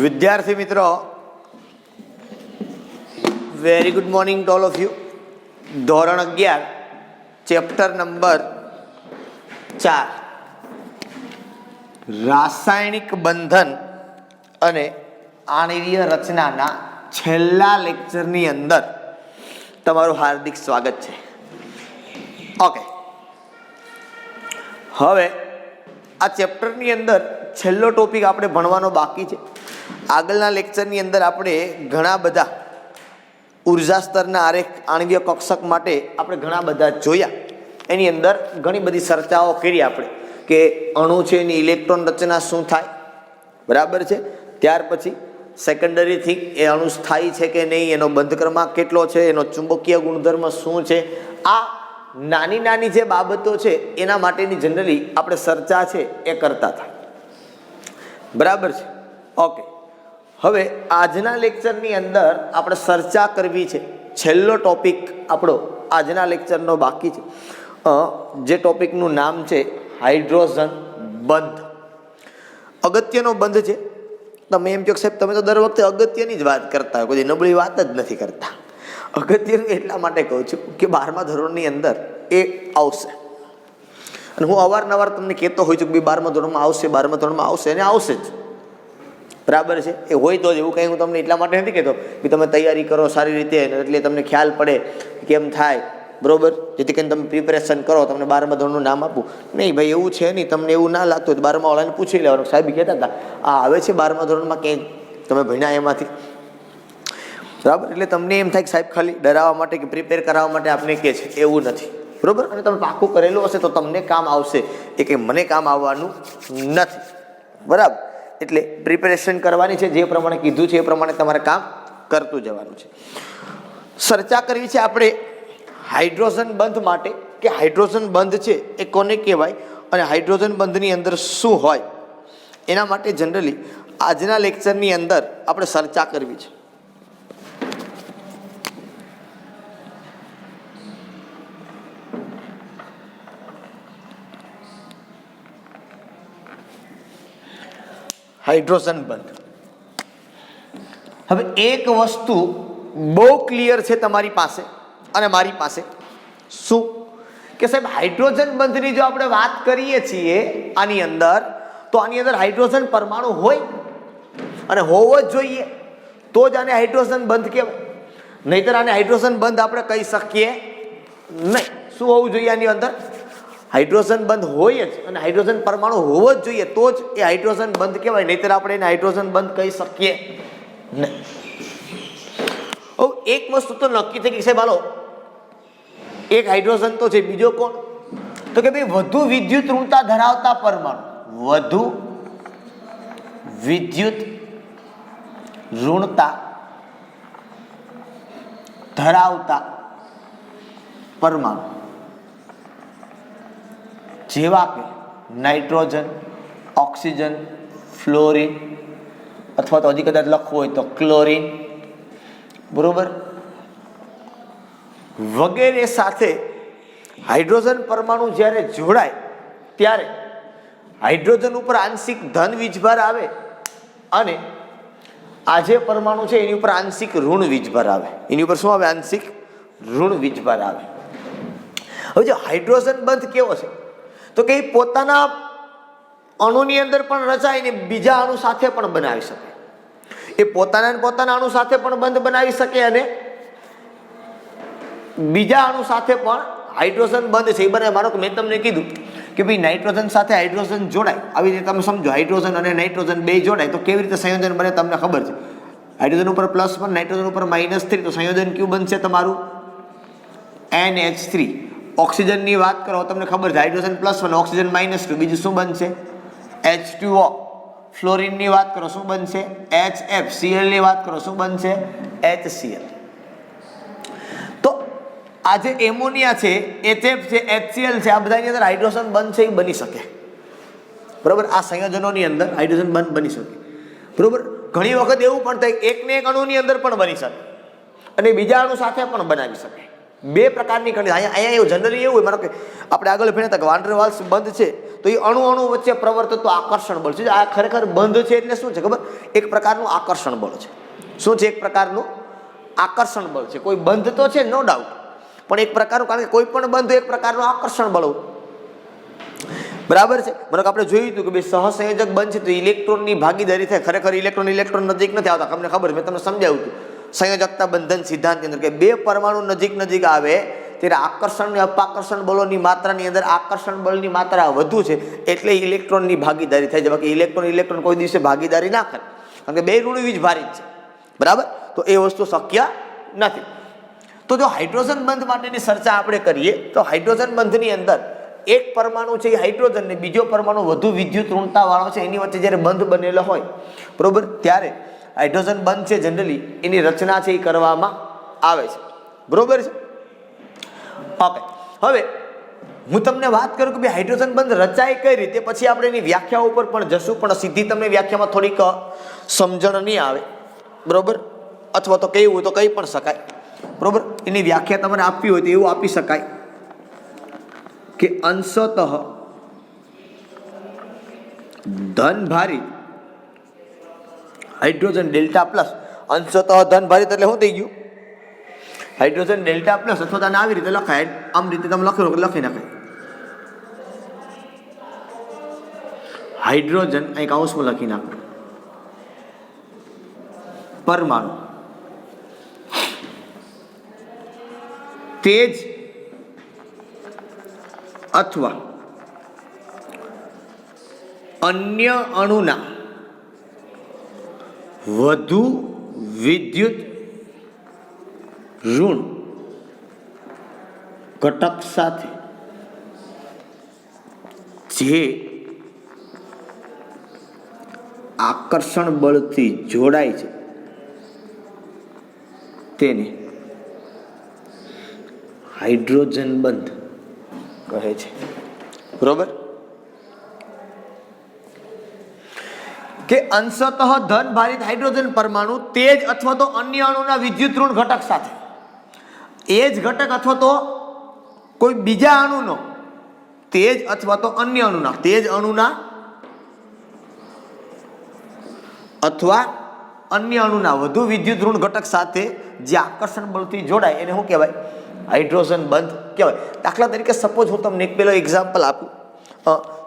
વિદ્યાર્થી મિત્રો, very good morning to all of you. ધોરણ 11 ચેપ્ટર નંબર 4 રાસાયણિક બંધન અને આણ્વીય રચનાના છેલ્લા લેક્ચરની અંદર તમારું હાર્દિક સ્વાગત છે. ઓકે, હવે આ ચેપ્ટરની અંદર છેલ્લો ટોપિક આપણે ભણવાનો બાકી છે. આગળના લેક્ચરની અંદર આપણે ઘણા બધા ઉર્જા સ્તરના આરેખ આણ્વીય કક્ષક માટે આપણે ઘણા બધા જોયા. એની અંદર ઘણી બધી ચર્ચાઓ કરી આપણે કે અણુ છે એની ઇલેક્ટ્રોન રચના શું થાય, બરાબર છે. ત્યાર પછી સેકન્ડરી થિંગ, એ અણુ સ્થાયી છે કે નહીં, એનો બંધ ક્રમાંક કેટલો છે, એનો ચુંબકીય ગુણધર્મ શું છે, આ નાની નાની જે બાબતો છે એના માટેની જનરલી આપણે ચર્ચા છે એ કરતા હતા, બરાબર છે. ઓકે, હવે આજના લેક્ચરની અંદર આપણે ચર્ચા કરવી છે. છેલ્લો ટોપિક આપણો આજના લેક્ચરનો બાકી છે, જે ટોપિકનું નામ છે હાઇડ્રોજન બંધ. અગત્યનો બંધ છે. તમે એમ કહો સાહેબ તમે તો દર વખતે અગત્યની જ વાત કરતા હોય, કોઈ નબળી વાત જ નથી કરતા. અગત્યનું એટલા માટે કહું છું કે 12મા ધોરણની અંદર એ આવશે, અને હું અવારનવાર તમને કહેતો હોઉં છું કે 12મા ધોરણમાં આવશે, 12મા ધોરણમાં આવશે, અને આવશે જ, બરાબર છે. એ હોય તો જ, એવું કંઈ હું તમને એટલા માટે નથી કહેતો કે તમે તૈયારી કરો સારી રીતે એટલે તમને ખ્યાલ પડે કેમ થાય, બરોબર, જેથી કરીને તમે પ્રિપેરેશન કરો, તમને 12મા ધોરણનું નામ આપું નહીં. ભાઈ એવું છે નહીં, તમને એવું ના લાગતું હોય 12મા વાળાને પૂછી લેવાનું, સાહેબ કહેતા હતા આ આવે છે 12મા ધોરણમાં ક્યાંય તમે ભણ્યા એમાંથી, બરાબર. એટલે તમને એમ થાય કે સાહેબ ખાલી ડરાવવા માટે કે પ્રિપેર કરાવવા માટે આપણે કહે છે, એવું નથી, બરોબર. અને તમે પાકું કરેલું હશે તો તમને કામ આવશે, એ કે મને કામ આવવાનું નથી, બરાબર. એટલે પ્રિપેરેશન કરવાની છે, જે પ્રમાણે કીધું છે એ પ્રમાણે તમારે કામ કરતું જવાનું છે. ચર્ચા કરવી છે આપણે હાઇડ્રોજન બંધ માટે કે હાઇડ્રોજન બંધ છે એ કોને કહેવાય અને હાઇડ્રોજન બંધની અંદર શું હોય, એના માટે જનરલી આજના લેક્ચરની અંદર આપણે ચર્ચા કરવી છે. હાઇડ્રોજન બંધ. હવે એક વસ્તુ બહુ ક્લિયર છે તમારી પાસે અને મારી પાસે, શું કે સાહેબ હાઇડ્રોજન બંધની જો આપણે વાત કરીએ છીએ આની અંદર, તો આની અંદર હાઇડ્રોજન પરમાણુ હોય અને હોવો જ જોઈએ, તો જ આને હાઇડ્રોજન બંધ કહેવાય. નહીતર આને હાઇડ્રોજન બંધ આપણે કહી શકીએ નહીં. શું હોવું જોઈએ આની અંદર? હાઇડ્રોજન બંધ હોય જ, અને હાઇડ્રોજન પરમાણુ હોવો જ જોઈએ, તો જ એ હાઇડ્રોજન બંધ કહેવાય. નહીતર આપણે એને હાઇડ્રોજન બંધ કહી શકીએ નહીં. એક વસ્તુ તો નક્કી થઈ ગઈ સાહેબ, હાલો એક હાઇડ્રોજન તો છે, બીજો કોણ? તો કે ભાઈ વધુ વિદ્યુત ઋણતા ધરાવતા પરમાણુ, વધુ વિદ્યુત ઋણતા ધરાવતા પરમાણુ જેવા કે નાઇટ્રોજન, ઓક્સિજન, ફ્લોરિન, અથવા તો હજી કદાચ લખવું હોય તો ક્લોરિન, બરોબર, વગેરે સાથે હાઇડ્રોજન પરમાણુ જ્યારે જોડાય ત્યારે હાઇડ્રોજન ઉપર આંશિક ધન વીજભાર આવે અને આ જે પરમાણુ છે એની ઉપર આંશિક ઋણ વીજભાર આવે. એની ઉપર શું આવે? આંશિક ઋણ વીજભાર આવે. હવે જો હાઇડ્રોજન બંધ કેવો છે તો કે એ પોતાના અણુની અંદર પણ રચાય ને બીજા અણુ સાથે પણ બનાવી શકે. એ પોતાના અણુ સાથે પણ બંધ બનાવી શકે અને બીજા અણુ સાથે પણ હાઇડ્રોજન બંધ છે એ બને. માનો કે મેં તમને કીધું કે ભાઈ નાઇટ્રોજન સાથે હાઇડ્રોજન જોડાય, આવી રીતે તમે સમજો હાઇડ્રોજન અને નાઇટ્રોજન બે જોડાય તો કેવી રીતે સંયોજન બને તમને ખબર છે. હાઇડ્રોજન ઉપર +1, નાઇટ્રોજન ઉપર -3, તો સંયોજન કયું બનશે તમારું? NH3. ઓક્સિજનની વાત કરો તમને ખબર છે, હાઇડ્રોજન +1, ઓક્સિજન -2, બીજું શું બનશે? H2O. ફ્લોરિનની વાત કરો શું બનશે? HF. Cl ની વાત કરો શું બનશે? HCl. તો આ જે એમોનિયા છે, HF છે, HCl છે, આ બધાની અંદર હાઇડ્રોજન બંધ છે એ બની શકે, બરોબર. આ સંયોજનોની અંદર હાઇડ્રોજન બંધ બની શકે, બરોબર. ઘણી વખત એવું પણ થાય એકને એક અણુની અંદર પણ બની શકે અને બીજા અણુ સાથે પણ બનાવી શકે, બે પ્રકારની કંડિશન. અહીંયા એવું જનરલી એવું હોય, માનો કે આપણે આગળ ભણ્યા હતા કે વાન ડેર વાલ્સ બંધ છે તો એ અણુ અણુ વચ્ચે પ્રવર્તતું આકર્ષણ બળ છે. આ ખરેખર બંધ છે એટલે શું છે ખબર? એક પ્રકારનું આકર્ષણ બળ છે. શું છે? એક પ્રકારનું આકર્ષણ બળ છે. કોઈ બંધ તો છે નો ડાઉટ, પણ એક પ્રકારનું, કારણ કે કોઈ પણ બંધ એક પ્રકારનું આકર્ષણ બળ હોય. બરાબર છે. મને આપણે જોયું હતું કે બે સહસંયોજક બંધ છે તો ઇલેક્ટ્રોનની ભાગીદારી થાય. ખરેખર ઇલેક્ટ્રોન નજીક નથી આવતા. તમને ખબર છે, મેં તમને સમજાવ્યું હતું સંયોજકતા બંધન સિદ્ધાંતની અંદર કે બે પરમાણુ નજીક આવે ત્યારે આકર્ષણ અને અપાકર્ષણ બળોની માત્રાની અંદર આકર્ષણ બળની માત્રા વધુ છે એટલે ઇલેક્ટ્રોનની ભાગીદારી થાય છે. બાકી ઇલેક્ટ્રોન કોઈ દિવસે ભાગીદારી ના કરે, કારણ કે બે ઋણ વીજભારિત છે. બરાબર, તો એ વસ્તુ શક્ય નથી. તો જો હાઇડ્રોજન બંધ માટેની ચર્ચા આપણે કરીએ તો હાઇડ્રોજન બંધની અંદર એક પરમાણુ છે એ હાઇડ્રોજન ને બીજો પરમાણુ વધુ વિદ્યુત ઋણતા વાળો છે એની વચ્ચે જ્યારે બંધ બનેલો હોય, બરોબર, ત્યારે હાઇડ્રોજન બંધ છે જનરલી એની રચના છે એ કરવામાં આવે છે. બરોબર છે. ઓકે, હવે હું તમને વાત કરું કે ભાઈ હાઇડ્રોજન બંધ રચાય કઈ રીતે, પછી આપણે એની વ્યાખ્યા ઉપર પણ જશું, પણ સીધી તમને વ્યાખ્યામાં થોડીક સમજણ નહીં આવે. બરોબર, અથવા તો કહેવું હોય તો કહી પણ શકાય. બરોબર, એની વ્યાખ્યા તમારે આપવી હોય તો એવું આપી શકાય કે અંશતઃ ધનભારિત હાઇડ્રોજન ડેલ્ટા પ્લસ. અંશતઃ ધનભારિત એટલે શું થઈ ગયું? હાઇડ્રોજન ડેલ્ટા પ્લસ, અથવા તો આવી રીતે લખાય, આમ રીતે તમે લખી નાખાય હાઇડ્રોજન, અહીં કૌંસમાં લખી નાખો પરમાણુ તેજ અથવા અન્ય અણુના વધુ વિદ્યુત ઋણ ઘટક સાથે જે આકર્ષણ બળથી જોડાય છે તેને હાઇડ્રોજન બંધ કહે છે. બરોબર, કે અંશતઃ ધન ભારિત હાઇડ્રોજન પરમાણુ તેજ અથવા તો અન્ય અણુના વિદ્યુત ઋણ ઘટક સાથે, એ જ ઘટક અથવા તો કોઈ બીજા અણુનો તેજ અથવા તો અન્ય અણુના અથવા અન્ય અણુના વધુ વિદ્યુત ઋણ ઘટક સાથે જે આકર્ષણ બળથી જોડાય એને શું કહેવાય? હાઇડ્રોજન બંધ કહેવાય. દાખલા તરીકે સપોઝ હું તમને એક પેલો એક્ઝામ્પલ આપું,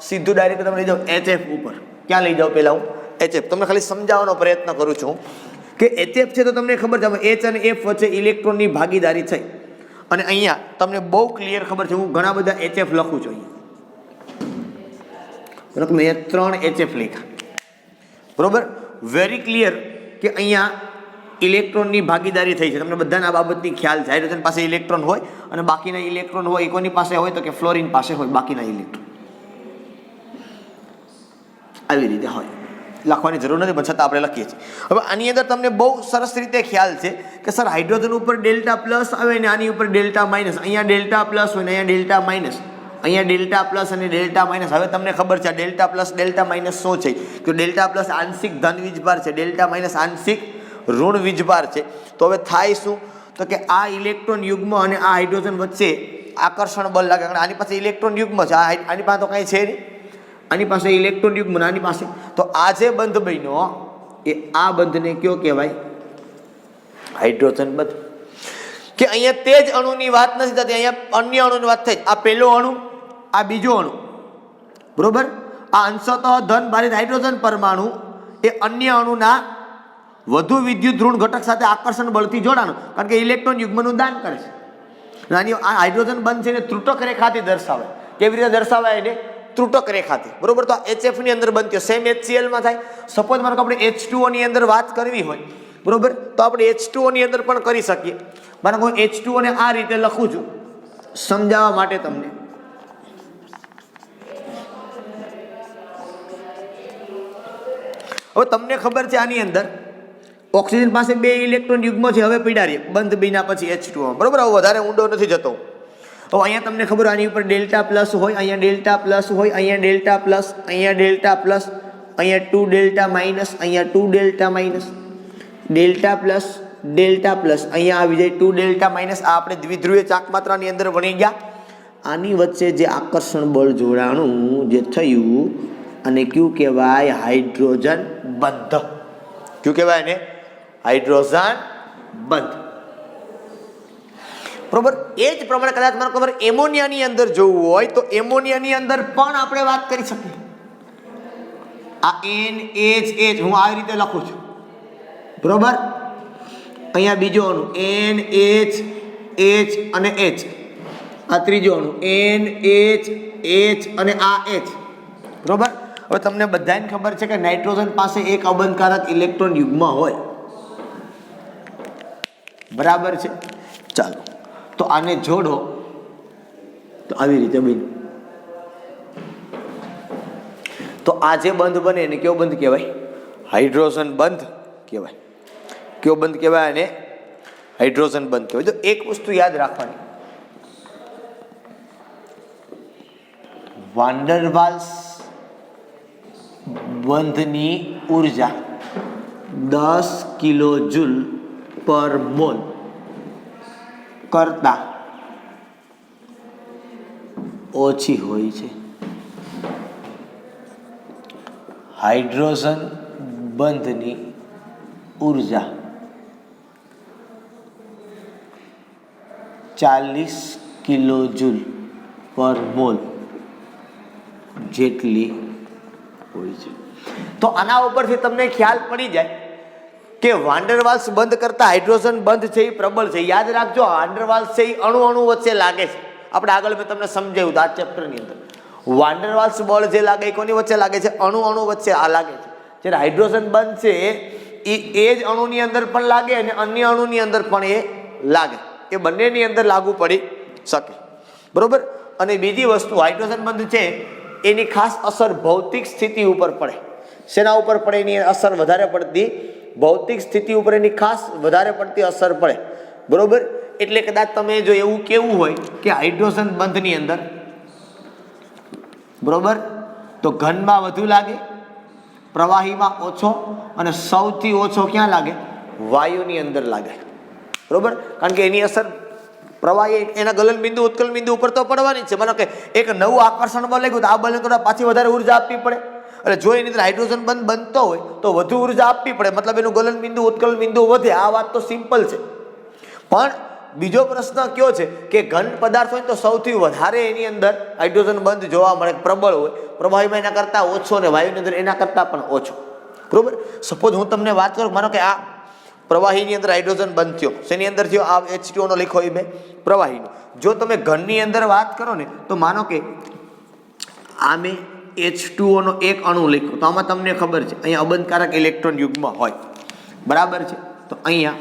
સીધું ડાયરેક્ટ તમે લઈ જાઓ HF ઉપર. ક્યાં લઈ જાઓ? પહેલા હું HF તમને ખાલી સમજાવવાનો પ્રયત્ન કરું છું કે HF છે તો તમને ખબર છે H અને F વચ્ચે ઇલેક્ટ્રોનની ભાગીદારી થઈ, અને અહીંયા તમને બહુ ક્લિયર ખબર છે, હું ઘણા બધા HF લખું છું. અહીંયા મેં 3 HF લખ્યા. બરોબર, વેરી ક્લિયર કે અહીંયા ઇલેક્ટ્રોનની ભાગીદારી થઈ છે. તમને બધાને આ બાબતની ખ્યાલ છે. હાઇડ્રોજન પાસે ઇલેક્ટ્રોન હોય અને બાકીના ઇલેક્ટ્રોન હોય એ કોની પાસે હોય તો કે ફ્લોરિન પાસે હોય બાકીના ઇલેક્ટ્રોન. આવી રીતે હોય, લખવાની જરૂર નથી પણ છતાં આપણે લખીએ છીએ. હવે આની અંદર તમને બહુ સરસ રીતે ખ્યાલ છે કે સર હાઇડ્રોજન ઉપર ડેલ્ટા પ્લસ આવે ને આની ઉપર ડેલ્ટા માઇનસ. અહીંયા ડેલ્ટા પ્લસ હોય ને અહીંયા ડેલ્ટા માઇનસ, અહીંયા ડેલ્ટા પ્લસ અને ડેલ્ટા માઇનસ. હવે તમને ખબર છે ડેલ્ટા પ્લસ ડેલ્ટા માઇનસ શું છે? તો ડેલ્ટા પ્લસ આંશિક ધન વીજભાર છે, ડેલ્ટા માઇનસ આંશિક ઋણ વીજભાર છે. તો હવે થાય શું? તો કે આ ઇલેક્ટ્રોન યુગ્મ અને આ હાઇડ્રોજન વચ્ચે આકર્ષણ બળ લાગે. આની પાસે ઇલેક્ટ્રોન યુગ્મ છે, આની પાસે તો કાંઈ છે નહીં. આની પાસે ઇલેક્ટ્રોન યુગ્મ, આની પાસે. તો આ જે બંધ બન્યો એ આ બંધને કયો કહેવાય? હાઇડ્રોજન બંધ. કે અહીંયા તે જ અણુની વાત નથી થતી, અહીંયા અન્ય અણુની વાત થઈ. આ પહેલો અણુ, આ બીજો અણુ. બરોબર, આ અંશતઃ ધન ભારિત હાઇડ્રોજન પરમાણુ એ અન્ય અણુના વધુ વિદ્યુત ઋણ ઘટક સાથે આકર્ષણ બળથી જોડાણું, કારણ કે ઇલેક્ટ્રોન યુગ્મનું દાન કરે છે. આની આ હાઇડ્રોજન બંધ છે ને ત્રુટક રેખાથી દર્શાવે. કેવી રીતે દર્શાવાય એને? ત્રુટક રેખાથી. બરોબર, તો HF ની અંદર બનતી સેમ HCl માં થાય. સપોઝ મારો આપણે H2O ની અંદર વાત કરવી હોય, બરોબર, તો આપણે H2O ની અંદર પણ કરી શકીએ. માનો હું H2O ને આ રીતે લખું છું સમજાવવા માટે તમને. હવે તમને ખબર છે આની અંદર ઓક્સિજન પાસે 2 ઇલેક્ટ્રોન યુગ્મ છે. હવે પીડારીએ બંધ બન્યા પછી H2O. બરોબર, હવે વધારે ઊંડો નથી જતો. તો અહીંયા તમને ખબર આની ઉપર ડેલ્ટા પ્લસ હોય, અહીંયા ડેલ્ટા પ્લસ હોય, અહીંયા ડેલ્ટા પ્લસ, અહીંયા ડેલ્ટા પ્લસ, અહીંયા 2 ડેલ્ટા માઇનસ, અહીંયા 2 delta minus, delta plus, delta plus અહીંયા આવી જાય 2 ડેલ્ટા માઇનસ. આ આપણે દ્વિધ્રુવીય ચાકમાત્રાની અંદર ભણી ગયા. આની વચ્ચે જે આકર્ષણ બળ જોડાણું જે થયું અને કયું કહેવાય? હાઇડ્રોજન બંધ. કયું કહેવાય ને? હાઇડ્રોજન બંધ. બરોબર. એ જ પ્રમાણે કદાચ મને ખબર એમોનિયાની અંદર જોવું હોય તો એમોનિયાની અંદર પણ આપણે વાત કરી શકીએ. આ NH હું આવી રીતે લખું છું, બરોબર. અહીંયા બીજો અણુ NH H અને H, આ ત્રીજો અણુ NH H અને આ H, બરોબર. હવે તમને બધાને ખબર છે કે નાઇટ્રોજન પાસે એક અબંધકારક ઇલેક્ટ્રોન યુગ્મ હોય, બરાબર છે. ચાલો તો આને જોડો તો આવી રીતે બન્યું. તો આ જે બંધ બને એને કેવો બંધ કહેવાય? હાઇડ્રોજન બંધ કહેવાય. કેવો બંધ કહેવાય? અને હાઇડ્રોજન બંધ કહેવાય. તો એક વસ્તુ યાદ રાખવાની, વાન ડર વાલ્સ બંધની ઉર્જા 10 કિલો જૂલ પર મોલ કરતા ઓછી હોય છે. હાઇડ્રોજન બંધની ઉર્જા 40 કિલો જૂલ પર મોલ જેટલી હોય છે. તો આના ઉપરથી તમને ખ્યાલ પડી જાય કે વાન ડર વાલ્સ બંધ કરતા હાઇડ્રોજન બંધ છે એ પ્રબળ છે. યાદ રાખજો, વાન ડર વાલ્સ છે એ અણુ અણુ વચ્ચે લાગે છે. આપણે આગળ મેં તમને સમજાવ્યું આ ચેપ્ટરની અંદર. વાન ડર વાલ્સ બળ જે લાગે એ કોની વચ્ચે લાગે છે? અણુ અણુ વચ્ચે આ લાગે છે. જ્યારે હાઇડ્રોજન બંધ છે એ જ અણુની અંદર પણ લાગે અને અન્ય અણુની અંદર પણ એ લાગે. એ બંનેની અંદર લાગુ પડી શકે, બરોબર. અને બીજી વસ્તુ, હાઇડ્રોજન બંધ છે એની ખાસ અસર ભૌતિક સ્થિતિ ઉપર પડે. શેના ઉપર પડે? એની અસર વધારે પડતી ભૌતિક સ્થિતિ ઉપર એની ખાસ વધારે પડતી અસર પડે, બરોબર. એટલે કદાચ તમે જો એવું કેવું હોય કે હાઇડ્રોજન બંધની અંદર, બરોબર, તો ઘનમાં વધુ લાગે, પ્રવાહીમાં ઓછો, અને સૌથી ઓછો ક્યાં લાગે? વાયુની અંદર લાગે, બરોબર. કારણ કે એની અસર પ્રવાહી એના ગલન બિંદુ ઉત્કલન બિંદુ ઉપર તો પડવાની છે. માનો કે એક નવું આકર્ષણ બળ લાગ્યું તો આ બળને થોડા પાછી વધારે ઉર્જા આપવી પડે. એટલે જો એની અંદર હાઇડ્રોજન બંધ બનતો હોય તો વધુ ઉર્જા આપવી પડે, મતલબ એનું ગલન બિંદુ ઉત્કલન બિંદુ વધે. આ વાત તો સિમ્પલ છે. પણ બીજો પ્રશ્ન કયો છે કે ઘન પદાર્થ હોય તો સૌથી વધારે એની અંદર હાઇડ્રોજન બંધ જોવા મળે, પ્રબળ હોય, પ્રવાહીમાં એના કરતાં ઓછો અને વાયુની અંદર એના કરતાં પણ ઓછો, બરોબર. સપોઝ હું તમને વાત કરું, માનો કે આ પ્રવાહીની અંદર હાઇડ્રોજન બંધ થયો, શેની અંદર થયો? આ H2O નો લખો એ બે પ્રવાહીનો. જો તમે ઘનની અંદર વાત કરો ને તો માનો કે આ મેં H2O નો એક અણુ લખ્યો, તો આમાં તમને ખબર છે અહીંયા અબંધકારક ઇલેક્ટ્રોન યુગ્મ હોય, બરાબર છે. તો અહીંયા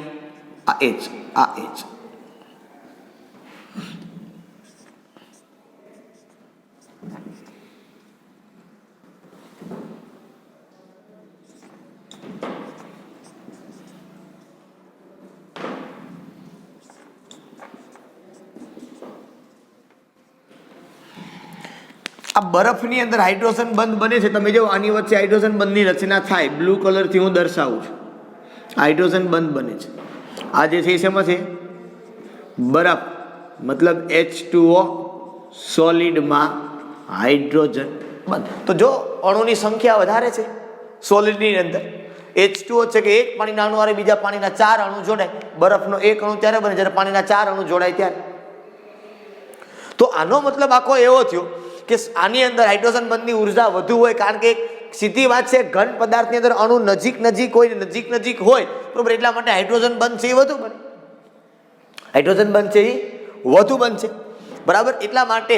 આ H, આ H, આ બરફની અંદર હાઇડ્રોજન બંધ બને છે. તમે જો આની વચ્ચે હાઇડ્રોજન બંધની રચના થાય, બ્લુ કલરથી હું દર્શાવું છું, હાઇડ્રોજન બંધ બને છે. આ જે છે શેમાં છે? બરફ, મતલબ H2O સોલિડમાં હાઇડ્રોજન બંધ. તો જો અણુની સંખ્યા વધારે છે સોલિડની અંદર, H2O છે કે એક પાણીના અણુ અને બીજા પાણીના 4 અણુ જોડાય, બરફનો એક અણુ ત્યારે બને જ્યારે પાણીના 4 અણુ જોડાય ત્યારે. તો આનો મતલબ આખો એવો થયો કે આની અંદર હાઇડ્રોજન બંધની ઉર્જા વધુ હોય, કારણ કે સીધી વાત છે ઘન પદાર્થની અંદર અણુ નજીક નજીક હોય, નજીક નજીક હોય, બરોબર. એટલા માટે હાઇડ્રોજન બંધ છે એ વધુ બને, હાઇડ્રોજન બંધ છે એ વધુ બનશે, બરાબર. એટલા માટે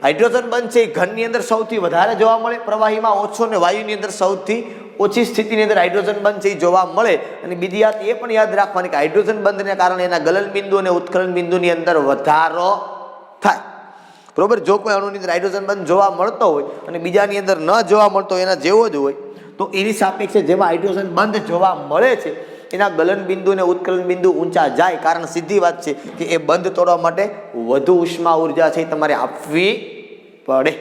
હાઇડ્રોજન બંધ છે એ ઘનની અંદર સૌથી વધારે જોવા મળે, પ્રવાહીમાં ઓછો, અને વાયુની અંદર સૌથી ઓછી સ્થિતિની અંદર હાઇડ્રોજન બંધ છે એ જોવા મળે. અને બીજી વાત એ પણ યાદ રાખવાની કે હાઇડ્રોજન બંધને કારણે એના ગલન બિંદુ અને ઉત્કલન બિંદુની અંદર વધારો થાય, બરોબર. જો કોઈ અણુની અંદર હાઇડ્રોજન બંધ જોવા મળતો હોય અને બીજાની અંદર ન જોવા મળતો હોય, એના જેવો જ હોય, તો એની સાપેક્ષે જેમાં હાઇડ્રોજન બંધ જોવા મળે છે એના ગલન બિંદુ અને ઉત્કલન બિંદુ ઊંચા જાય. કારણ સીધી વાત છે કે એ બંધ તોડવા માટે વધુ ઉષ્મા ઉર્જા છે તમારે આપવી પડે,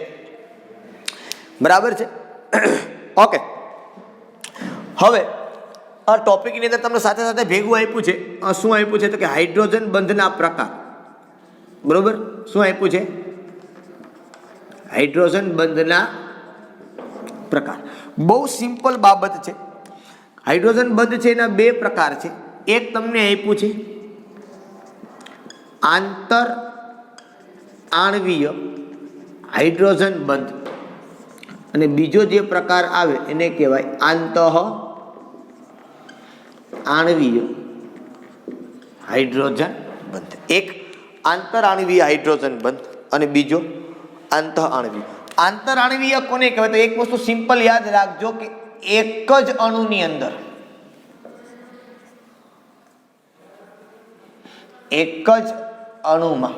બરાબર છે. ઓકે, હવે ટોપિકની અંદર તમને સાથે સાથે ભેગું આપ્યું છે. શું આપ્યું છે તો કે હાઇડ્રોજન બંધના પ્રકાર. બરોબર, શું આપ્યું છે? હાઇડ્રોજન બંધના પ્રકાર. બહુ સિમ્પલ બાબત છે. હાઇડ્રોજન બંધ છે એના બે પ્રકાર છે. એક તમને આપ્યું છે આંતર આણ્વીય હાઇડ્રોજન બંધ, અને બીજો જે પ્રકાર આવે એને કહેવાય આંતઃ આણ્વીય હાઇડ્રોજન બંધ. એક આંતર આણ્વીય હાઇડ્રોજન બંધ અને બીજો આંતઃ આણ્વીય. આંતર આણ્વીય કોને કહેવાય? તો એક વસ્તુ સિમ્પલ યાદ રાખજો કે એક જ અણુની અંદર એક જ અણુમાં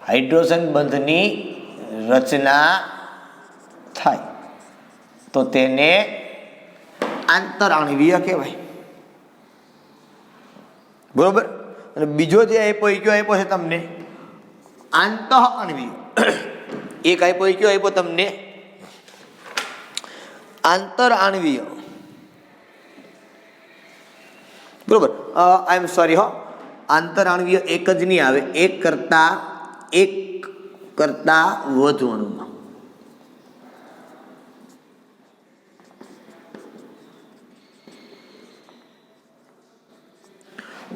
હાઇડ્રોજન બંધની રચના થાય તો તેને આંતર આણ્વીય કહેવાય. બરોબર. અને બીજો જે આપ્યો છે તમને આંતઃ આણ્વીય. એક આપ્યો તમને આંતર આણ્વીય. બરોબર, આઈ એમ સોરી આંતર આણ્વીય એક જ નહીં આવે, એક કરતા વધુ અણુમાં.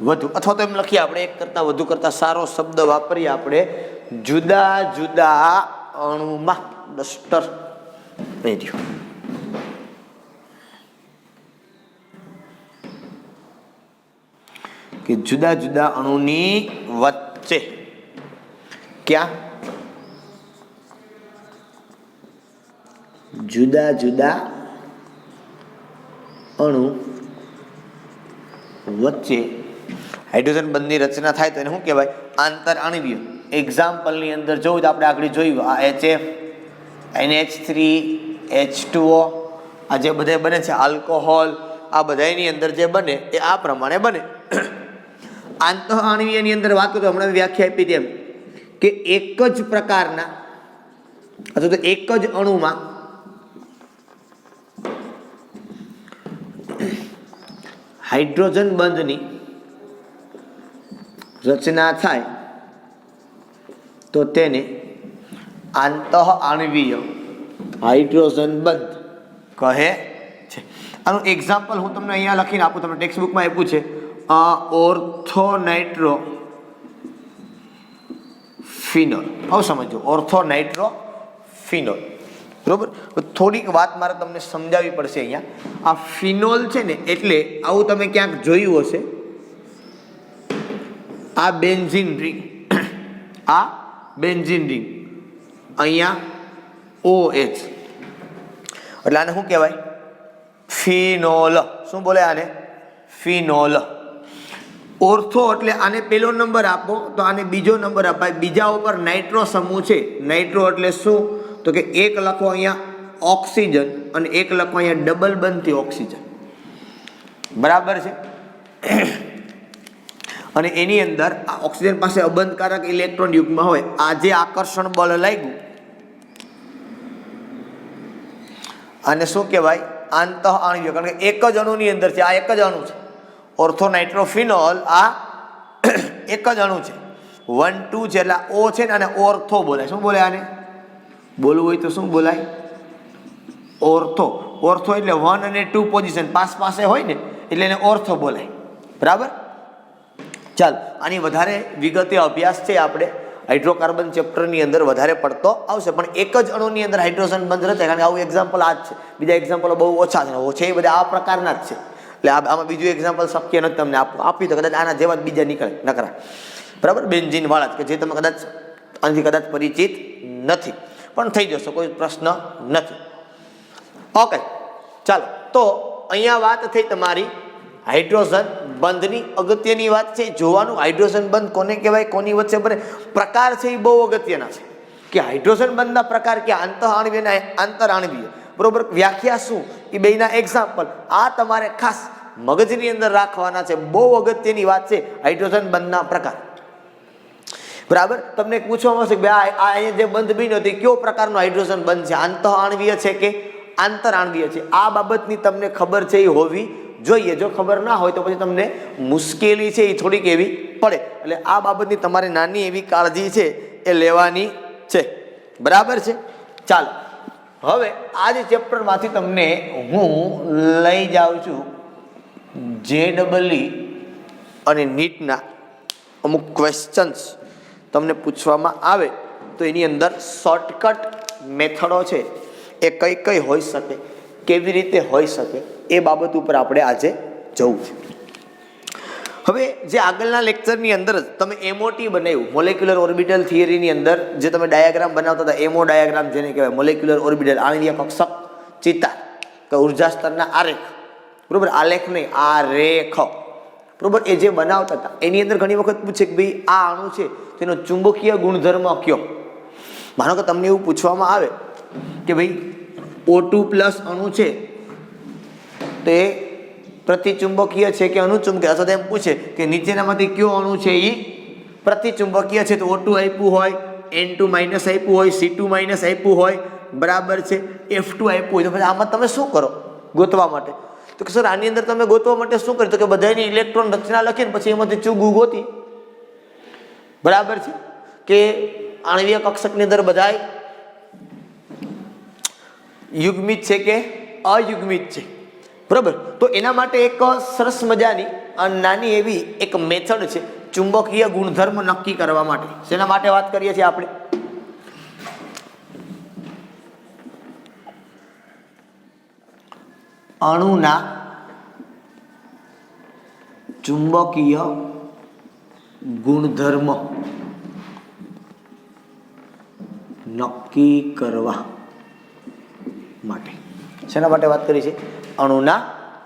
વધુ અથવા તો એમ લખીએ આપણે એક કરતા વધુ કરતા સારો શબ્દ વાપરીએ આપણે જુદા જુદા અણુમાં. ડસ્ટર કે જુદા જુદા અણુની વચ્ચે ક્યાં જુદા જુદા અણુ વચ્ચે હાઇડ્રોજન બંધની રચના થાય તો એને શું કહેવાય? આંતર આણ્વીય. એક્ઝામ્પલની અંદર જોવું તો આપણે આગળ જોયું આ HF, NH3, H2O, આ જે બધા બને છે આલ્કોહોલ, આ બધાની અંદર જે બને એ આ પ્રમાણે બને. આંતઃ આણ્વીયની અંદર વાત કરું તો હમણાં વ્યાખ્યા આપી તેમ કે એક જ પ્રકારના અથવા તો એક જ અણુમાં હાઇડ્રોજન બંધની રચના થાય તો તેને આંતઃ આણ્વીય હાઇડ્રોજન બંધ કહે છે. આનું એક્ઝામ્પલ હું તમને અહીંયા લખીને આપું. તમને ટેક્સ્ટ બુકમાં આપ્યું છે ઓર્થોનાઇટ્રો ફિનોલ. હવે સમજો ઓર્થોનાઇટ્રો ફિનોલ. બરોબર. થોડીક વાત મારે તમને સમજાવવી પડશે અહીંયા. આ ફિનોલ છે ને એટલે આવું તમે ક્યાંક જોયું હશે. આ બેન્ઝીન રિંગ, આ બેન્ઝીન રિંગ, અહીંયા OH, એટલે આને શું કહેવાય? ફિનોલ. શું બોલે આને? ફિનોલ. ઓર્થો એટલે આને પહેલો નંબર આપો તો આને બીજો નંબર અપાય. બીજા ઉપર નાઇટ્રો સમૂહ છે. નાઇટ્રો એટલે શું તો કે એક લખો અહીંયા ઓક્સિજન અને એક લખો અહીંયા ડબલ બંધથી ઓક્સિજન. બરાબર છે. અને એની અંદર આ ઓક્સિજન પાસે અબંધકારક ઇલેક્ટ્રોન યુગ્મ હોય. આ જે આકર્ષણ બળ લાગ્યું આને શું કહેવાય? આંતઃ આણ્વીય. કારણ કે એક જ અણુની અંદર છે. આ એક જ અણુ છે. ઓર્થોનાઇટ્રોફિનોલ આ એક જ અણુ છે. 1 2 છે એટલે O છે ને આને ઓર્થો બોલાય. શું બોલાય આને? બોલવું હોય તો શું બોલાય? ઓર્થો. ઓર્થો એટલે 1 અને 2 પોઝિશન પાસે હોય ને એટલે એને ઓર્થો બોલાય. બરાબર. ચાલ, આની વધારે વિગતે અભ્યાસ છે આપણે હાઇડ્રોકાર્બન ચેપ્ટરની અંદર વધારે પડતો આવશે. પણ એક જ અણુની અંદર હાઇડ્રોજન બંધ રચાય. કારણ કે આવું એક્ઝામ્પલ આ જ છે. બીજા એક્ઝામ્પલો બહુ ઓછા છે. એ બધા આ પ્રકારના જ છે. એટલે આમાં બીજું એક્ઝામ્પલ શક્ય નથી તમને આપી તો કદાચ આના જેવા જ બીજા નીકળે નકરા. બરાબર. બેન્ઝીન વાળા કે જે તમે કદાચ આનાથી કદાચ પરિચિત નથી, પણ થઈ જશો, કોઈ પ્રશ્ન નથી. ઓકે, ચાલો. તો અહીંયા વાત થઈ તમારી હાઇડ્રોજન બંધની. અગત્યની વાત છે જોવાનું હાઇડ્રોજન બંધ કોને કહેવાય, કોની વચ્ચે બને. પ્રકાર છે એ બહુ અગત્યના છે કે હાઇડ્રોજન બંધના પ્રકાર કે આંતઃ આણ્વીય અને આંતર આણ્વીય. બરોબર. વ્યાખ્યા શું એ બેના એક્ઝામ્પલ આ તમારે ખાસ મગજની અંદર રાખવાના છે. બહુ અગત્યની વાત છે હાઇડ્રોજન બંધના પ્રકાર. બરાબર. તમને પૂછવામાં આવશે કે આ અહીંયા જે બંધ બન્યો તે કયો પ્રકારનો હાઇડ્રોજન બંધ છે? આંતઃ આણ્વીય છે કે આંતરાણવીય છે. આ બાબતની તમને ખબર છે એ હોવી જોઈએ. જો ખબર ના હોય તો પછી તમને મુશ્કેલી છે એ થોડીક એવી પડે. એટલે આ બાબતની તમારે નાની એવી કાળજી છે એ લેવાની છે. બરાબર છે. ચાલો હવે આ જે ચેપ્ટરમાંથી તમને હું લઈ જાઉં છું JEE અને નીટના અમુક ક્વેશ્ચન્સ તમને પૂછવામાં આવે તો એની અંદર શોર્ટકટ મેથડો છે એ કઈ કઈ હોઈ શકે, કેવી રીતે હોઈ શકે, એ બાબત ઉપર આપણે આજે જવું છે. હવે જે આગળના લેક્ચરની અંદર જ તમે MOT બનાવ્યું, મોલેક્યુલર ઓર્બિટલ થિયરીની અંદર જે તમે ડાયાગ્રામ બનાવતા હતા, MO ડાયાગ્રામ જેને કહેવાય, મોલેક્યુલર ઓર્બિટલ આણ્વીય કક્ષક ચિતાર કે ઉર્જા સ્તરના આરેખ, બરોબર, આલેખ નહીં આરેખ, બરોબર, એ જે બનાવતા હતા એની અંદર ઘણી વખત પૂછે કે ભાઈ આ અણુ છે તેનો ચુંબકીય ગુણધર્મ કયો. માનો કે તમને એવું પૂછવામાં આવે કે ભાઈ O2+ અણુ છે તો એ પ્રતિચુંબકીય છે કે અનુચુંબકીય, અથવા તો એમ પૂછે કે નીચેનામાંથી કયો અણુ છે એ પ્રતિચુંબકીય છે, તો O2 આપ્યું હોય, N2- આપ્યું હોય, C2- આપ્યું હોય, બરાબર છે, F2 આપ્યું હોય, તો પછી આમાં તમે શું કરો ગોતવા માટે? તો કે સર આની અંદર તમે ગોતવા માટે શું કર્યું? તો કે બધાની ઇલેક્ટ્રોન રચના લખીને પછી એમાંથી ચૂગું ગોતી. બરાબર છે કે આણ્વીય કક્ષકની અંદર બધાય યુગ્મિત છે કે અયુગ્મિત છે, બરાબર. તો એના માટે એક સરસ મજાની નાની એવી એક મેથડ છે ચુંબકીય ગુણધર્મ નક્કી કરવા માટે. શેના માટે વાત કરીએ છીએ આપણે? અણુના ચુંબકીય ગુણધર્મ નક્કી કરવા માટે. શેના માટે વાત કરી છે? અણુના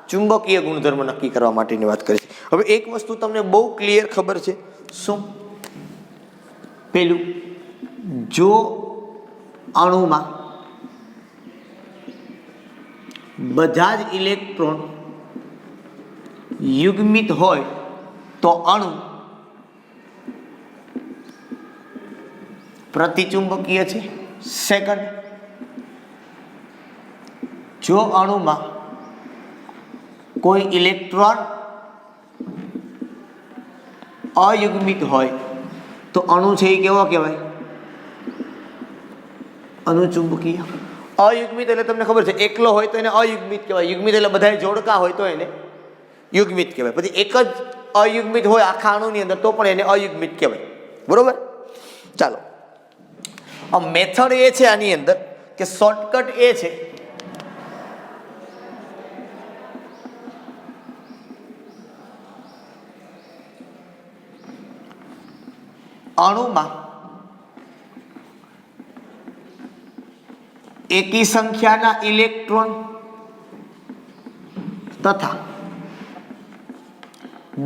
ચુંબકીય ગુણધર્મ નક્કી કરવા માટેની વાત કરી છે. હવે એક વસ્તુ તમને બહુ ક્લિયર ખબર છે, શું? પેલું, જો અણુમાં બધા જ ઇલેક્ટ્રોન યુગ્મિત હોય તો અણુ પ્રતિચુંબકીય છે. સેકન્ડ, જો અણુમાં કોઈ ઇલેક્ટ્રોન અયુગ્મિત હોય તો અણુ છે એ કેવો કહેવાય? અનુચુંબકીય. અયુગ્મિત એટલે તમને ખબર છે એકલો હોય તો એને અયુગ્મિત કહેવાય, યુગ્મિત એટલે બધા જોડકા હોય તો એને યુગ્મિત કહેવાય. પછી એક જ અયુગ્મિત હોય આખા અણુની અંદર તો પણ એને અયુગ્મિત કહેવાય, બરોબર. ચાલો, મેથડ એ છે આની અંદર કે શોર્ટકટ એ છે અણુમાં એકી સંખ્યાના ઇલેક્ટ્રોન તથા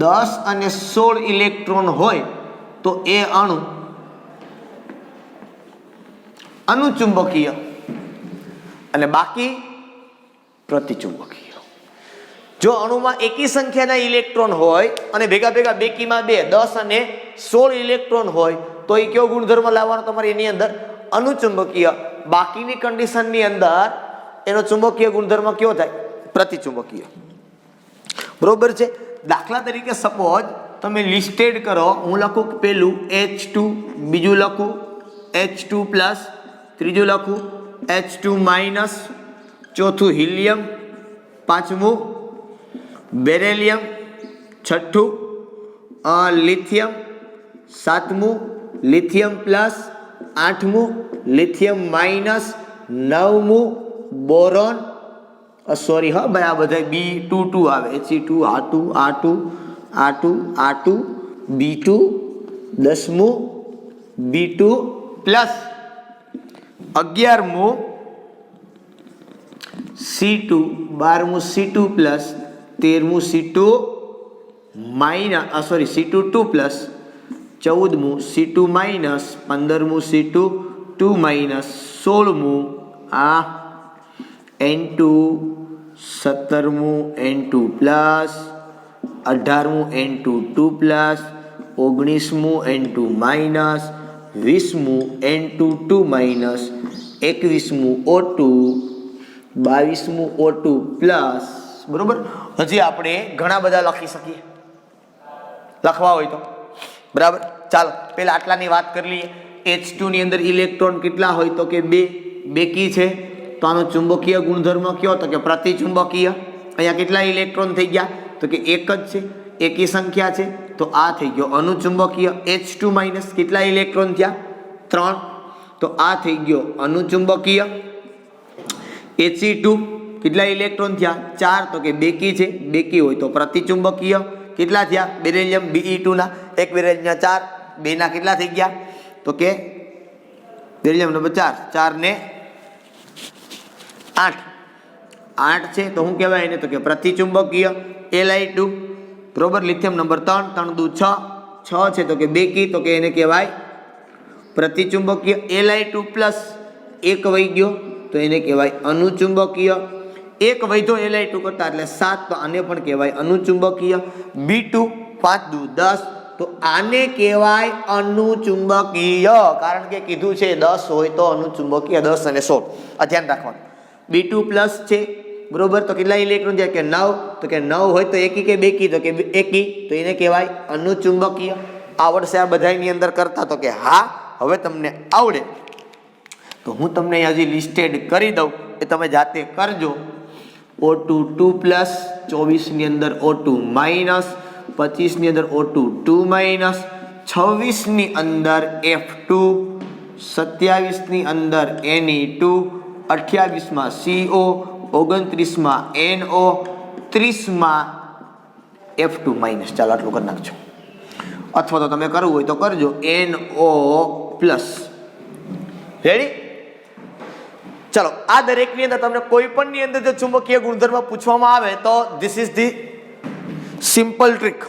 10 અને 16 ઇલેક્ટ્રોન હોય તો એ અણુ અનુચુંબકીય અને બાકી પ્રતિચુંબકીય. જો અણુમાં એકી સંખ્યાના ઇલેક્ટ્રોન હોય અને ભેગા ભેગા બેકીમાં 10 અને 16 ઇલેક્ટ્રોન હોય તો એ કયો ગુણધર્મ લાવવાનો તમારે? એની અંદર અનુચુંબકીય. બાકીની કન્ડિશનની અંદર એનો ચુંબકીય ગુણધર્મ કયો થાય? પ્રતિચુંબકીય, બરોબર છે. દાખલા તરીકે સપોઝ તમે લિસ્ટેડ કરો, હું લખું પેલું H2, બીજું લખું H2+, ત્રીજું લખું H2-, ચોથું હિલિયમ, પાંચમું બેરેલિયમ, છઠ્ઠું લિથિયમ, સાતમું લિથિયમ+, આઠમું લિથિયમ-, નવમું બોરોન, સોરી હા ભાઈ આ બધા B22 આવે, He2, A2, B2, 10મું B2+, 11મું C2, 12મું C2+, 13મું C2-, C2 2+, 14મું C2-, 15મું C2-, 16મું N2, 17મું N2+, 18મું N2 2+, 19મું N2-, 20મું N2 2-, 21મું O2, 22મું O2 plus, બરોબર. હજી આપણે ઘણા બધા લખી શકીએ, લખવા હોય તો, બરાબર. ચાલો પહેલા આટલાની વાત કરી લઈએ. H2 ની અંદર ઇલેક્ટ્રોન કેટલા હોય તો કે 2, બેકી છે. તો આનો ચુંબકીય ગુણધર્મ કયો તો કે પ્રતિચુંબકીય. અહીંયા કેટલા ઇલેક્ટ્રોન થઈ ગયા તો કે એક જ છે, એકી સંખ્યા છે. તો આ થઈ ગયો અનુચુંબકીય. H2 માઇનસ કેટલા ઇલેક્ટ્રોન થયા 3, તો આ થઈ ગયો અનુચુંબકીય. He2 કેટલા ઇલેક્ટ્રોન થયા 4, તો કે બેકી છે, બેકી હોય તો પ્રતિચુંબકીય. કેટલા થયા બેરિલિયમ Be2 ના, એક બેરિલિયમ 4, 2 ના કેટલા થઈ ગયા તો કે બેરિલિયમ નંબર 4, 4 ને 8 છે. તો શું કહેવાય એને તો કે પ્રતિચુંબકીય. Li2 બરોબર, લિથિયમ નંબર 3, 3 દુ 6 છે તો કે બેકી, તો કે એને કહેવાય પ્રતિચુંબકીય. Li2 પ્લસ એક વહી ગયો તો એને કહેવાય અનુચુંબકીય. એક વધ્યો Li2 કરતા એટલે 7, તો આને પણ કહેવાય અનુચુંબકીય. B2 5 દુ 10, તો આને કહેવાય અનુચુંબકીય. કારણ કે કીધું છે 10 હોય તો અનુચુંબકીય, 10 અને 16 આ ધ્યાન રાખવાનું. B2 પ્લસ છે, બરોબર. તો કેટલા ઇલેક્ટ્રોન છે કે 9, તો કે 9 હોય તો એકી કે બેકી તો કે એકી, તો એને કહેવાય અનુચુંબકીય. આવડશે આ બધાની અંદર કરતા તો કે હા. હવે તમને આવડે તો હું તમને હજી લિસ્ટેડ કરી દઉં, એ તમે જાતે કરજો. O2 2 પ્લસ, 24 ની અંદર O2 માઇનસ, 25 ની અંદર O2 2 માઇનસ, 26 ની અંદર F2, 27 ની અંદર Ne2, 28 માં CO, 29 માં NO, 30 માં F2 માઇનસ. ચાલો આટલું કરી નાખજો, અથવા તો તમે કરવું હોય તો કરજો NO પ્લસ. રેડી? ચલો આ દરેકની અંદર તમને કોઈ પણ ની અંદર જો ચુંબકીય ગુણધર્મ પૂછવામાં આવે તો this is the simple trick.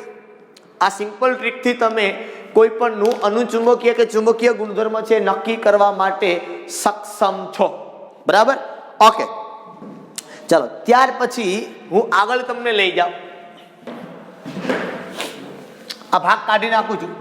આ સિમ્પલ ટ્રીકથી તમે કોઈ પણનું અનુચુંબકીય કે ચુંબકીય ગુણધર્મ છે નક્કી કરવા માટે સક્ષમ છો, બરાબર. ઓકે, ચલો ત્યાર પછી હું આગળ તમને લઈ જાઉં. આ ભાગ કાઢી નાખું છું.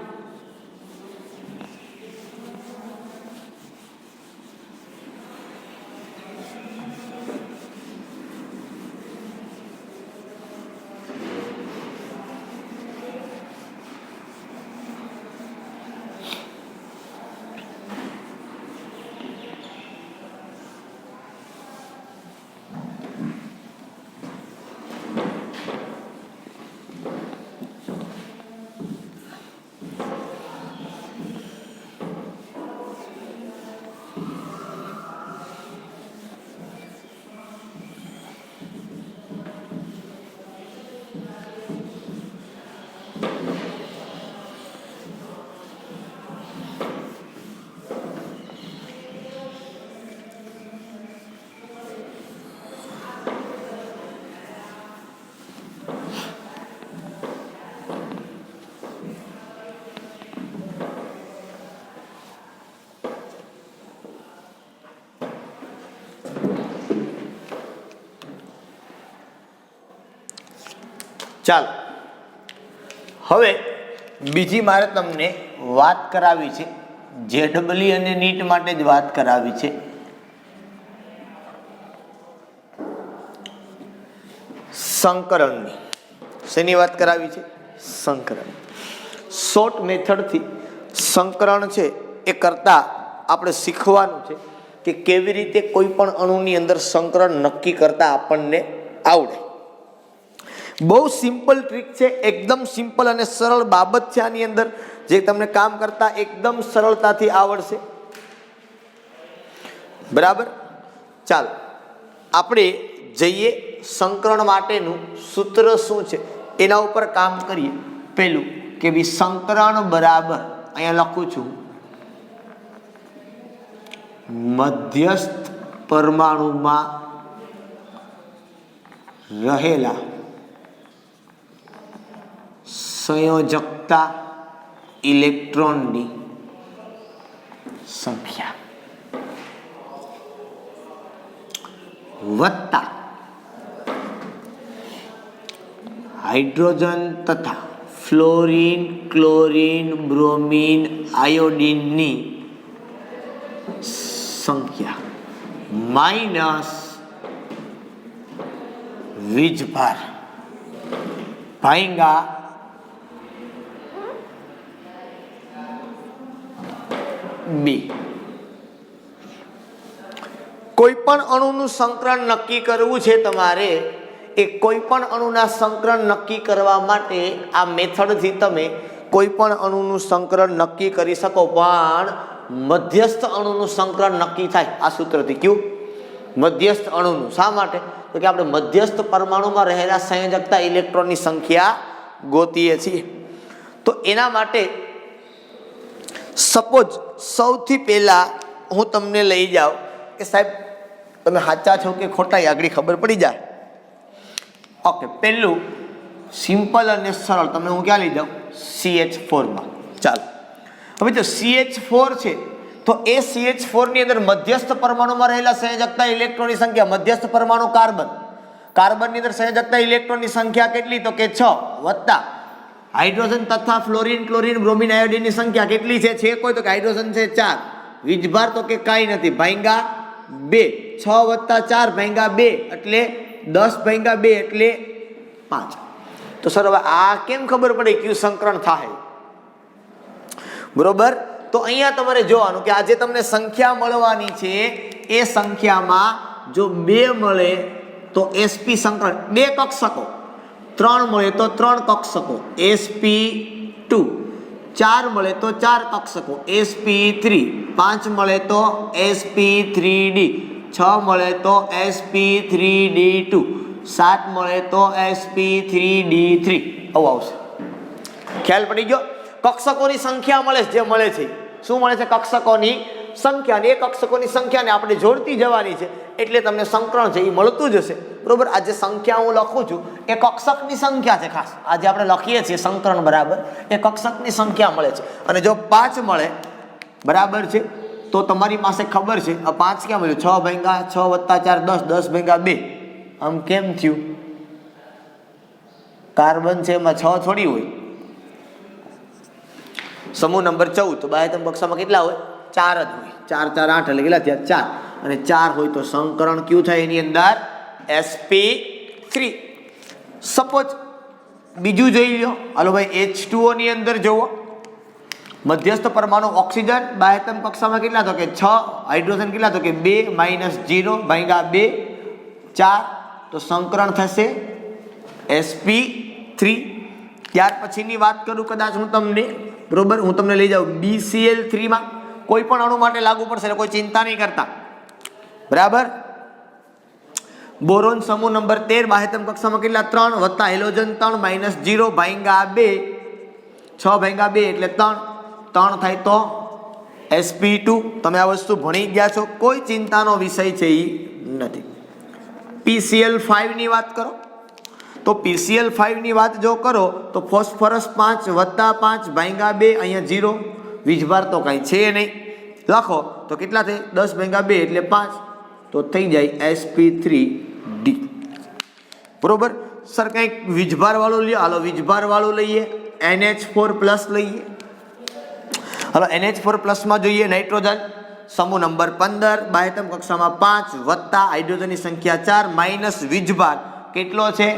ચાલો હવે બીજી મારે તમને વાત કરાવી છે, JEE અને NEET માટે જ વાત કરાવી છે. સંકરણની. શેની વાત કરાવી છે? સંકરણ. શોર્ટ મેથડથી સંકરણ છે એ કરતા આપણે શીખવાનું છે કે કેવી રીતે કોઈ પણ અણુની અંદર સંકરણ નક્કી કરતા આપણને આવડે. બહુ સિમ્પલ ટ્રીક છે, એકદમ સિમ્પલ અને સરળ બાબત છે આની અંદર, જે તમને કામ કરતા એકદમ સરળતાથી આવડશે, બરાબર. ચાલો આપણે જઈએ સંકરણ માટેનું સૂત્ર શું છે એના ઉપર કામ કરીએ. પહેલું કે ભઈ સંકરણ બરાબર, અહીંયા લખું છું, મધ્યસ્થ પરમાણુમાં રહેલા સંયોજકતા ઇલેક્ટ્રોનની સંખ્યા વત્તા હાઇડ્રોજન તથા ફ્લોરિન, ક્લોરિન, બ્રોમિન, આયોડિનની સંખ્યા માઇનસ વીજભાર ભાંગા બી. કોઈ પણ અણુનું સંકલન નક્કી કરવું છે તમારે, એ કોઈ પણ અણુના સંકલન નક્કી કરવા માટે આ મેથડથી તમે કોઈ પણ અણુનું સંકલન નક્કી કરી શકો, પણ મધ્યસ્થ અણુનું સંકલન નક્કી થાય આ સૂત્રથી. કયું? મધ્યસ્થ અણુનું. શા માટે? તો કે આપણે મધ્યસ્થ પરમાણુમાં રહેલા સંયોજકતા ઇલેક્ટ્રોનની સંખ્યા ગોતીએ છીએ. તો એના માટે સપોઝ સૌથી પહેલા હું તમને લઈ જાઉં કે સાહેબ તમે સાચા છો કે ખોટા આગળ ખબર પડી જાય. ઓકે, પહેલું સિમ્પલ અને સરળ તમને હું ક્યાં લઈ જાઉં? CH4 માં. ચાલો, હવે જો CH4 છે તો એ CH4 ની અંદર મધ્યસ્થ પરમાણુમાં રહેલા સંયોજકતા ઇલેક્ટ્રોનની સંખ્યા, મધ્યસ્થ પરમાણુ કાર્બન, કાર્બનની અંદર સંયોજકતા ઇલેક્ટ્રોનની સંખ્યા કેટલી? તો કે 6 વત્તા હાઇડ્રોજન તથા ફ્લોરિન, ક્લોરિન, બ્રોમિન, આયોડિનની સંખ્યા કેટલી છે? કોઈ? તો કે હાઇડ્રોજન છે 4. વીજભાર તો કે કાંઈ નથી, ભાંગા 2. 6 વત્તા 4 ભાંગા 2 એટલે 10 ભાંગા 2 એટલે 5. તો સર હવે આ કેમ ખબર પડે કયું સંકરણ થાય? બરોબર. તો અહીંયા તમારે જોવાનું કે આ જે તમને સંખ્યા મળવાની છે એ સંખ્યામાં જો 2 મળે તો sp સંકરણ, 2 કક્ષકો, 3 મળે તો 3 કક્ષકો sp2, 4 મળે તો 4 કક્ષકો sp3, 5 મળે તો sp3d, 6 મળે તો sp3d2, 7 મળે તો sp3d3. આવું આવશે. ખ્યાલ પડી ગયો? કક્ષકોની સંખ્યા મળે જે મળે છે. શું મળે છે? કક્ષકોની સંખ્યા. અને એ કક્ષકોની સંખ્યાને આપણે જોડતી જવાની છે એટલે તમને સંકરણ છે એ મળતું જ હશે. બરોબર. આ જે સંખ્યા હું લખું છું એ કક્ષકની સંખ્યા છે. ખાસ આજે આપણે લખીએ છીએ સંકરણ બરાબર, એ કક્ષકની સંખ્યા મળે છે. અને જો 5 મળે બરાબર છે તો તમારી પાસે ખબર છે આ 5 ક્યાં મળ્યું? 6 ભાંગા 6 વત્તા 4 10, 10 ભાંગા 2. આમ કેમ થયું? કાર્બન છે એમાં 6 થોડી હોય. સમૂહ નંબર 14 તો બાહ્યતમ કક્ષામાં કેટલા હોય? 4 જ હોય. 4 4 8 એટલે કેટલા થયા? 4. અને 4 હોય તો સંકરણ કયું થાય એની અંદર? sp3. સપોઝ બીજું જોઈ લો. હાલો ભાઈ, H2O ની અંદર જુઓ, મધ્યસ્થ પરમાણુ ઓક્સિજન બાહ્યતમ કક્ષામાં કેટલા? તો કે 6. હાઇડ્રોજન કેટલા? તો કે 2 -0 ભાંગા 2 4. તો સંકરણ થશે sp3. ત્યાર પછીની વાત કરું કદાચ હું તમને, બરોબર, હું તમને લઈ જાઉં BCl3 માં. કોઈ પણ અણુ માટે લાગુ પડશે એટલે કોઈ ચિંતા નહીં કરતા. બરાબર. બોરોન સમૂહ નંબર 13 બાહ્યતમ કક્ષામાં કેટલા? 3 વત્તા હેલોજન 3 -0 ભાંગા 2, 6 ભાંગા 2 એટલે 3 થાય તો sp2. તમે આ વસ્તુ ભણી ગયા છો, કોઈ ચિંતાનો વિષય છે એ નથી. PCl5 ની વાત કરો તો PCl5 ની વાત જો કરો તો ફોસ્ફરસ 5 વત્તા 5 ભાંગા 2, અહીંયા 0, વીજભાર તો કાંઈ છે નહીં, લખો તો કેટલા થાય? 10 ભાંગા 2 એટલે 5. તો થઈ જાય sp3d. બરોબર. સર કંઈક વીજભાર વાળું લ્યો. હાલો વીજભાર વાળું લઈએ, NH4+ લઈએ. હાલો NH4+ માં જોઈએ નાઇટ્રોજન સમૂહ નંબર 15 બાહ્યતમ કક્ષામાં 5 વત્તા હાઇડ્રોજનની સંખ્યા 4 માઇનસ વીજભાર કેટલો છે?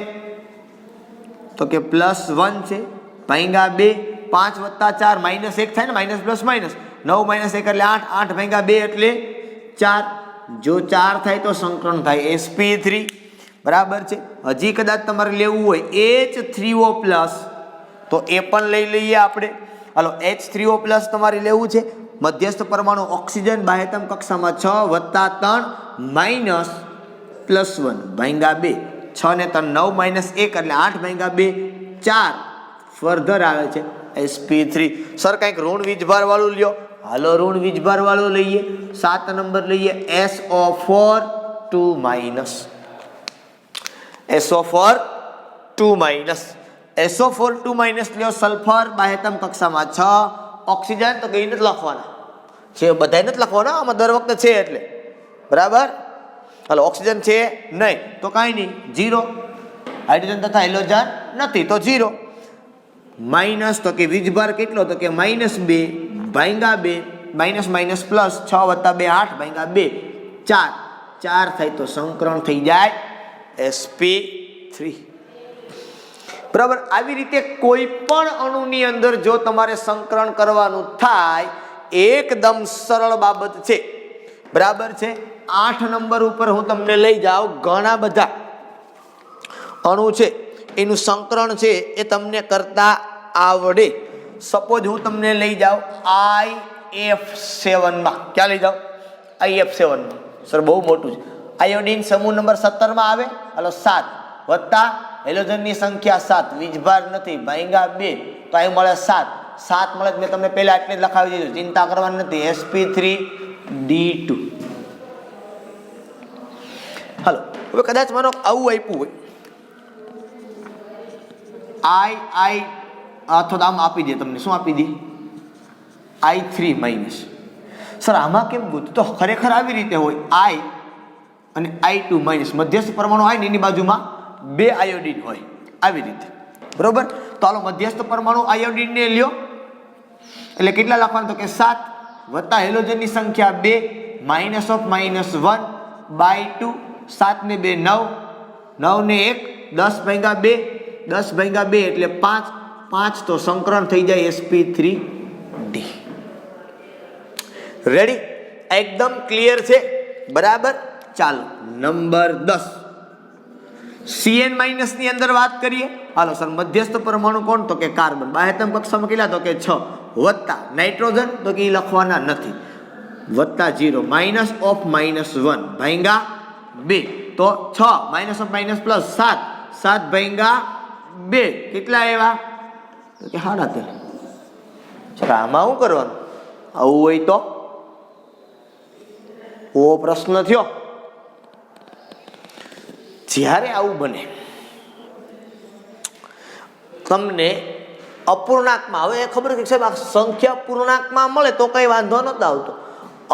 તો કે +1 છે ભાંગા 2. 5 વત્તા 4 -1 થાય ને, માઇનસ પ્લસ માઇનસ, 9 - 1 એટલે 8, 8 ભાંગા 2 એટલે 4. જો 4 થાય તો સંકરણ થાય sp3. બરાબર છે. હજી કદાચ તમારે લેવું હોય H3O+ તો એ પણ લઈ લઈએ આપણે. હાલો H3O+ તમારે લેવું છે. મધ્યસ્થ પરમાણુ ઓક્સિજન બાહ્યતમ કક્ષામાં 6 વત્તા 3 માઇનસ +1 ભાંગા 2. 6 ને 3 9 - 1 એટલે 8 ભાંગા 2 4. ફર્ધર આવે છે sp3. સર કંઈક ઋણ વીજભાર વાળું લ્યો. હાલો ઋણ વીજભાર વાળું લઈએ. 7 નંબર લઈએ SO4 2-. SO4 2-. SO4 2- લ્યો. સલ્ફર બાહ્યતમ કક્ષામાં 6. ઓક્સિજન તો કઈ નથી લખવાના છે, બધા નથી લખવાના, આમાં દર વખતે છે એટલે. બરાબર. હાલો ઓક્સિજન છે નહીં તો કાંઈ નહીં, 0. હાઇડ્રોજન તથા હેલોજન નથી તો 0. માઇનસ તો કે વીજભાર કેટલો? તો કે -2 ભાંગા 2, માઇનસ માઇનસ પ્લસ 6 વત્તા 2 8 ભાંગા 2 4. 4 થાય તો સંકરણ થઈ જાય sp3. sp3 બરાબર। આવી રીતે કોઈ પણ અણુની અંદર જો તમારે સંકરણ કરવાનું થાય એકદમ સરળ બાબત છે, બરાબર છે। 8 નંબર ઉપર હું તમને લઈ જાઉં, ઘણા બધા અણુ છે એનું સંકરણ છે એ તમને કરતા આવડે। સપોઝ હું તમને લઈ જાઉં IF7 માં, ક્યાં લઈ જાઉં? IF7 માં। સર બહુ મોટું છે। આયોડિન સમૂહ નંબર 17 માં આવે, હાલો 7 વત્તા હેલોજનની સંખ્યા 7, વીજભાર નથી, ભાંગા 2, તો અહીં મળે 7, 7 મળે। મેં તમને પહેલા એટલે જ લખાવી દીધું, ચિંતા કરવાની નથી, sp3d2। હાલો હવે કદાચ મારો આવું આપ્યું હોય I અથવા આમ આપી દે, તમને શું આપી દે? I3 minus. સર આમાં કેમ ગોતું? તો ખરેખર આવી રીતે હોય, I અને I2 માઇનસ, મધ્યસ્થ પરમાણુ હોય ને એની બાજુમાં 2 આયોડિન હોય, આવી રીતે, બરોબર। તો હાલો મધ્યસ્થ પરમાણુ આયોડિન ને લ્યો, એટલે કેટલા લખવાનું? તો કે 7 વત્તા હેલોજનની સંખ્યા 2 માઇનસ ઓફ -1/2, 7 ને 2 9, 9 ને 1 10 ભાગ્યા 2, 10 ભાગ્યા 2 એટલે 5, 5 તો સંકરણ થઈ જાય sp3d। રેડી? એકદમ ક્લિયર છે, બરાબર। ચાલો નંબર 10 Cn માઇનસ ની અંદર વાત કરીએ। હાલો સર મધ્યસ્થ પરમાણુ કોણ? તો કે કાર્બન। બાહ્યતમ કક્ષામાં કેટલા? તો કે 6 વત્તા નાઇટ્રોજન, તો કે એ લખવાના નથી, વત્તા 0 માઇનસ ઓફ -1 ભાંગા 2, તો 6 માઇનસ ઓફ માઇનસ પ્લસ 7, 7 ભાંગા 2 કેટલા આવ્યા? તો કે 13। ચલો આમાં શું કરવાનું? આવું હોય તો ઓ પ્રશ્ન થયો। જ્યારે આવું બને તમને અપૂર્ણાંકમાં, હવે ખબર છે સાહેબ આ સંખ્યા પૂર્ણાંકમાં મળે તો કઈ વાંધો નતો આવતો,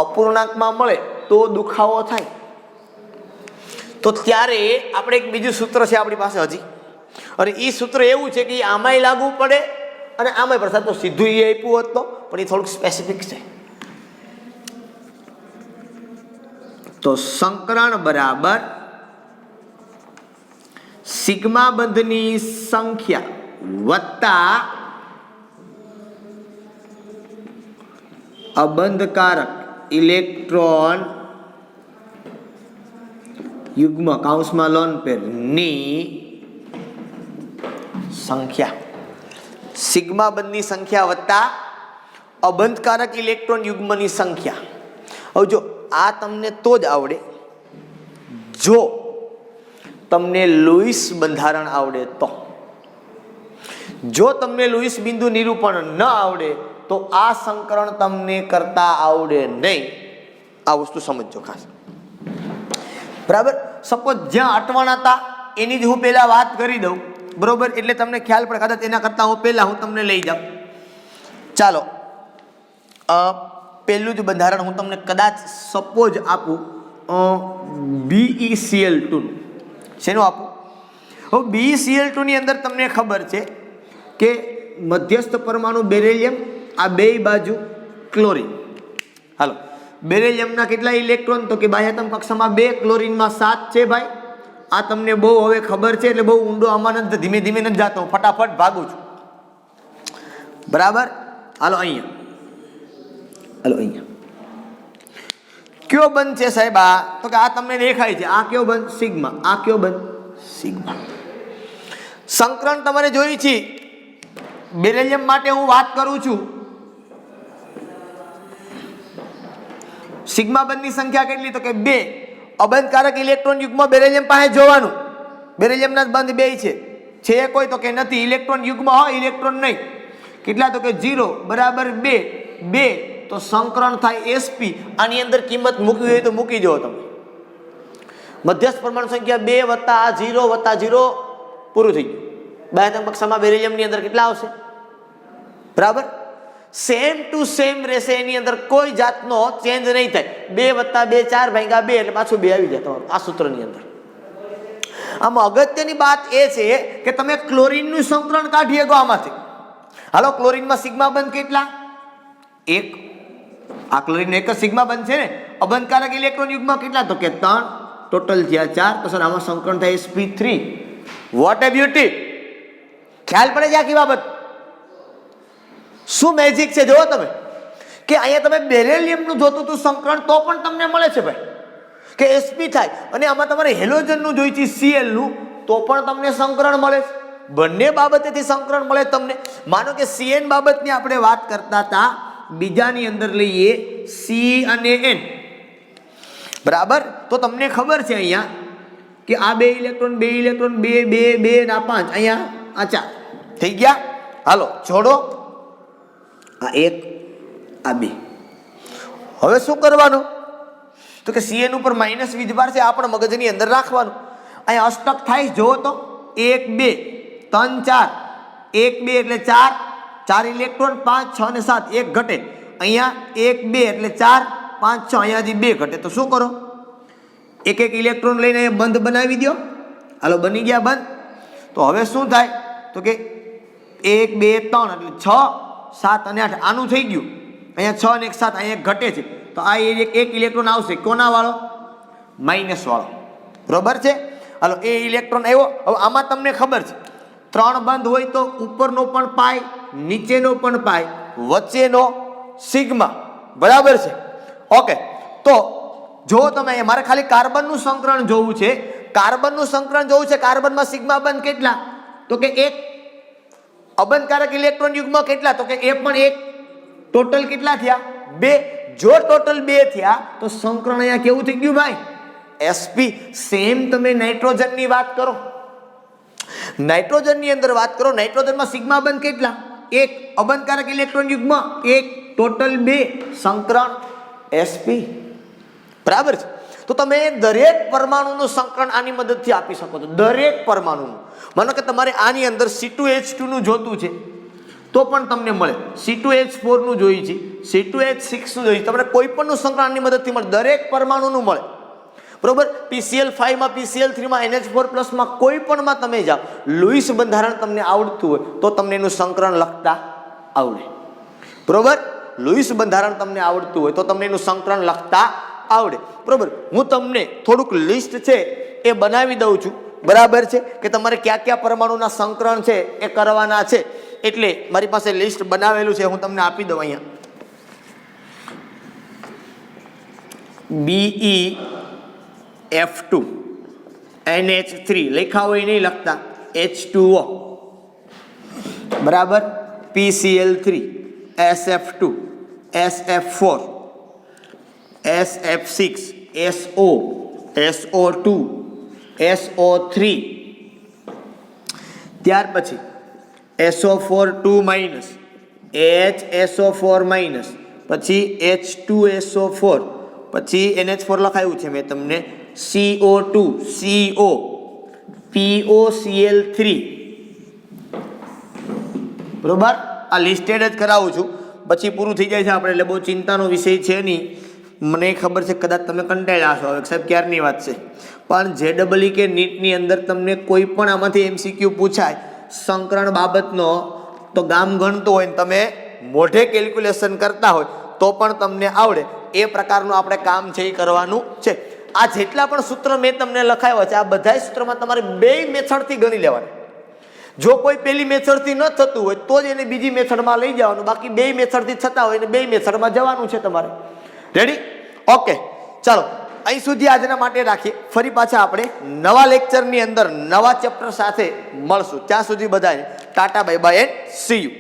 અપૂર્ણાંકમાં મળે તો દુખાવો થાય। તો ત્યારે આપણે એક બીજું સૂત્ર છે આપણી પાસે હજી, અને એ સૂત્ર એવું છે કે આમાંય લાગુ પડે અને આમાંય પડે। તો સીધું એ આપ્યું હોત તો, પણ એ થોડુંક સ્પેસિફિક છે। તો સંકરણ બરાબર સિગ્મા બંધની સંખ્યા વત્તા અબંધકારક ઇલેક્ટ્રોન યુગ્મ કૌંસમાં લોન પેર ની સંખ્યા। સિગ્મા બંધની સંખ્યા વત્તા અબંધકારક ઇલેક્ટ્રોન યુગ્મની સંખ્યા। હવે જો આ તમને તો જ આવડે જો તમને લુઈસ બંધારણ આવડે તો। જો તમને લુઈસ બિંદુ નિરૂપણ ન આવડે તો આ સંકરણ તમને કરતા આવડે નહીં। આ વસ્તુ સમજજો ખાસ, બરાબર। સપોઝ જ્યાં અટવાણા હતા એની જ હું પહેલા વાત કરી દઉં, બરોબર, એટલે તમને ખ્યાલ પડે। કદાચ એના કરતા હું પહેલા હું તમને લઈ જાઉં। ચાલો પહેલું જ બંધારણ હું તમને કદાચ સપોઝ આપું BeCl2 નું। શેનું આપું? હવે BeCl2 ની અંદર તમને ખબર છે કે મધ્યસ્થ પરમાણુ બેરિલિયમ, આ બે બાજુ ક્લોરીન। હાલો બેરિલિયમના કેટલા ઇલેક્ટ્રોન? તો કે બાહ્યતમ કક્ષામાં 2, ક્લોરીનમાં 7 છે ભાઈ। આ તમને બહુ હવે ખબર છે એટલે બહુ ઊંડો આમાં નથી, ધીમે ધીમે નથી જાતો, ફટાફટ ભાગું છું, બરાબર। હાલો અહીંયા કયો બંધ છે સાહેબ? આ તો કે આ તમને દેખાય છે, આ કયો બંધ? સિગ્મા। આ કયો બંધ? સિગ્મા। સંકરણ તમારે જોઈ છે બેરિલિયમ માટે હું વાત કરું છું, સિગ્મા બંધની સંખ્યા કેટલી? તો કે 2। અબંધકારક ઇલેક્ટ્રોન યુગ્મ બેરિલિયમ પાસે જોવાનું, બેરિલિયમના બંધ 2 છે કોઈ? તો કે નથી। ઇલેક્ટ્રોન યુગ્મ હોય, ઇલેક્ટ્રોન નહીં। કેટલા? તો કે 0 બરાબર 2 તો સંકરણ થાય sp। આની અંદર કિંમત મૂકવી હોય તો મૂકી દો તમે। મધ્યસ્થ પરમાણુ સંખ્યા 2 વત્તા આ 0 વત્તા 0 પૂરું થઈ ગયું। બાહ્યતમ કક્ષામાં બેરિલિયમની અંદર કેટલા આવશે? બરાબર સેમ ટુ સેમ રહેશે, એની અંદર કોઈ જાતનો ચેન્જ નહીં થાય। 2 વત્તા 2 4 ભાગ્યા 2 એટલે પાછું 2 આવી જાય તમારું આ સૂત્રની અંદર। આમાં અગત્યની વાત એ છે કે તમે ક્લોરીનનું સંકરણ કાઢી શકો આમાંથી। હાલો ક્લોરીનમાં સિગ્મા બંધ કેટલા? 1। આ ક્લોરીન એક જ સિગ્મા બંધ છે ને। અબંધકારક ઇલેક્ટ્રોન યુગ્મ કેટલા? તો કે 3, ટોટલ થયા 4। તો સર આમાં સંકરણ થાય sp3 વોટ એ બ્યુટી. ખ્યાલ પડે છે આખી બાબત? શું મેજિક છે જુઓ તમે, કે અહીંયા તમે બેરિલિયમનું જોતું હતું સંકરણ તો પણ તમને મળે છે ભાઈ, કે એસપી થાય, અને આમાં તમારે હેલોજનનું જોઈ છે સીએલ નું તો પણ તમને સંકરણ મળે છે. બંને બાબતેથી સંકરણ મળે તમને. માનો કે સીએન બાબતની આપણે વાત કરતા હતા, બીજાની અંદર લઈએ સી અને એન, બરાબર. તો તમને ખબર છે અહીંયા કે આ બે ઇલેક્ટ્રોન બે ઇલેક્ટ્રોન બે બે બે ના 5, અહીંયા આ 4 થઈ ગયા. હાલો જોડો, આ 1 આ 2. હવે શું કરવાનું? તો કે સીએન ઉપર માઇનસ વીજભાર છે, આ પણ મગજની અંદર રાખવાનું. અહીંયા અષ્ટક થાય જોવો તો 1 2 3 4, 1 2 એટલે 4, 4 ઇલેક્ટ્રોન 5 6 અને 7, 1 ઘટે. અહીંયા 1 2 એટલે 4 5 6, અહીંયાથી 2 ઘટે. તો શું કરો? એક એક ઇલેક્ટ્રોન લઈને અહીંયા બંધ બનાવી દો. હાલો બની ગયા બંધ. તો હવે શું થાય? તો કે 1 2 3 એટલે 6 7 અને 8, આનું થઈ ગયું. અહીંયા 6 અને 1 7, અહીંયા ઘટે છે. તો આ એક ઇલેક્ટ્રોન આવશે કોના વાળો? માઇનસ વાળો, બરોબર છે. હાલો એ ઇલેક્ટ્રોન આવ્યો. હવે આમાં તમને ખબર છે 3 બંધ હોય તો ઉપરનો પણ પાય, નીચેનો પણ પાય, વચ્ચેનો સિગ્મા, બરાબર છે. ઓકે, તો જો તમે અહીંયા મારે ખાલી કાર્બનનું સંકરણ જોવું છે, કાર્બનનું સંકરણ જોવું છે. કાર્બનમાં સિગ્મા બંધ કેટલા? તો કે 1. અબંધકારક ઇલેક્ટ્રોન યુગ્મ કેટલા? તો કે એ પણ 1. ટોટલ કેટલા થયા? 2. જો ટોટલ 2 થયા તો સંકરણ અહીંયા કેવું થઈ ગયું ભાઈ? sp. સેમ તમે નાઇટ્રોજનની વાત કરો, નાઇટ્રોજનની અંદર વાત કરો, નાઇટ્રોજનમાં સિગ્મા બંધ કેટલા? 1. અબંધકારક ઇલેક્ટ્રોન યુગ્મ 1. ટોટલ 2. સંકરણ sp, બરાબર છે. તો તમે દરેક પરમાણુનું સંકરણ આની મદદથી આપી શકો છો, દરેક પરમાણુનું. માનો કે તમારે આની અંદર C2H2 નું જોતું છે તો પણ તમને મળે, C2H4 નું જોઈએ છે, C2H6 નું જોઈએ, તમને કોઈ પણનું સંકરણ આની મદદથી મળે, દરેક પરમાણુનું મળે, બરોબર. PCl5 માં, PCl3 માં, NH4+ માં, કોઈ પણમાં તમે જાઓ, લુઈસ બંધારણ તમને આવડતું હોય તો તમને એનું સંકરણ લખતા આવડે, બરોબર. લુઈસ બંધારણ તમને આવડતું હોય તો તમને એનું સંકરણ લખતા આવડે, બરોબર. હું તમને થોડુંક લિસ્ટ છે એ બનાવી દઉં છું, બરાબર છે, કે તમારે કયા કયા પરમાણુના સંકરણ છે એ કરવાના છે. એટલે મારી પાસે લિસ્ટ બનાવેલું છે, હું તમને આપી દઉં. અહીંયા BeF2 NH3 લખ્યા હોય નહીં લખતા, H2O, બરાબર. PCl3 SF2 SF4 SF6 SO SO2 SO3, ત્યાર પછી SO4 2-, HSO4-, પછી H2SO4, પછી NH4 લખાયું છે મેં તમને, CO2 CO POCl3, બરોબર. આ લિસ્ટેડ જ કરાવું છું, પછી પૂરું થઈ જાય છે આપણે, એટલે બહુ ચિંતાનો વિષય છે નહીં. મને ખબર છે કદાચ તમે કંટાળ્યા છો, હવે સાહેબ ક્યારની વાત છે, પણ JEE કે નીટની અંદર તમને કોઈ પણ આમાંથી MCQ પૂછાય સંકરણ બાબતનો તો ગામ ગણતો હોય ને તમે મોઢે કેલ્ક્યુલેશન કરતા હોય તો પણ તમને આવડે એ પ્રકારનું આપણે કામ છે એ કરવાનું છે. આ જેટલા પણ સૂત્ર મેં તમને લખાવ્યા છે, આ બધા સૂત્રમાં તમારે 2 મેથડથી ગણી લેવાના. જો કોઈ પહેલી મેથડથી ન થતું હોય તો જ એને બીજી મેથડમાં લઈ જવાનું, બાકી 2 મેથડથી થતા હોય ને 2 મેથડમાં જવાનું છે તમારે. રેડી? ઓકે, ચાલો અહીં સુધી આજના માટે રાખીએ. ફરી પાછા આપણે નવા લેક્ચરની અંદર નવા ચેપ્ટર સાથે મળશું. ત્યાં સુધી બધાને Tata bye bye and C you.